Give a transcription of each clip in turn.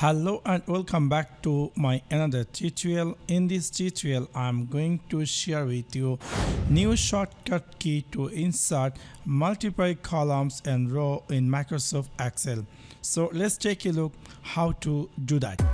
Hello and welcome back to my another tutorial. In this tutorial I'm going to share with you new shortcut key to insert multiple columns and row in Microsoft Excel. So let's take a look how to do that.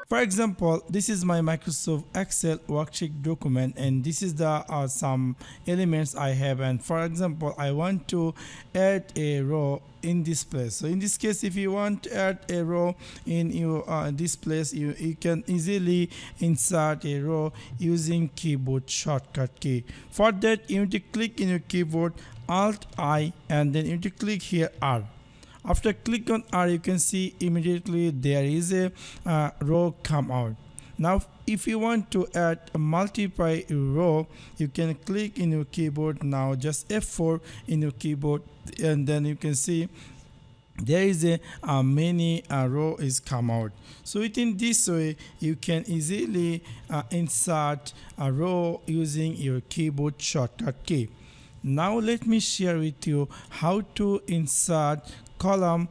For example, this is my Microsoft Excel worksheet document, and this is the some elements I have. And for example, I want to add a row in this place. So in this case, if you want to add a row in your this place, you can easily insert a row using keyboard shortcut key. For that, you need to click in your keyboard Alt I, and then you need to click here R. After click on R, you can see immediately there is a row come out. Now if you want to add a multiply row, you can click in your keyboard, now just F4 in your keyboard, and then you can see there is a many row is come out. So within this way you can easily insert a row using your keyboard shortcut key. Now let me share with you how to insert column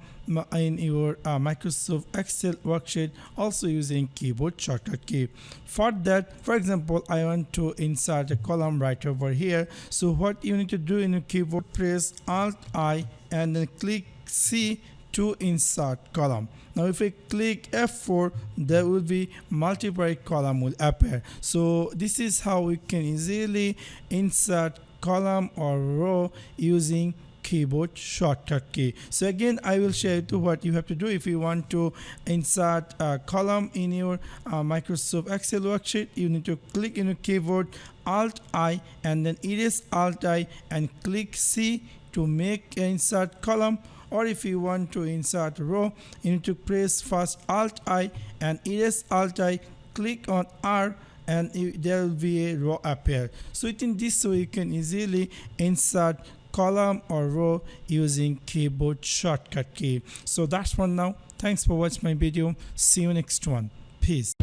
in your Microsoft Excel worksheet also using keyboard shortcut key. For that, for example, I want to insert a column right over here. So what you need to do in your keyboard, press Alt I and then click C to insert column. Now if I click F4, there will be multiple column will appear. So this is how we can easily insert column or row using keyboard shortcut key. So again, I will share you what you have to do if you want to insert a column in your Microsoft Excel worksheet. You need to click in your keyboard Alt I and then erase Alt I and click C to make insert column. Or if you want to insert row, you need to press first Alt I and erase Alt I, click on R, and there will be a row appear. So in this way you can easily insert column or row using keyboard shortcut key. So that's one now. Thanks for watching my video. See you next one. Peace.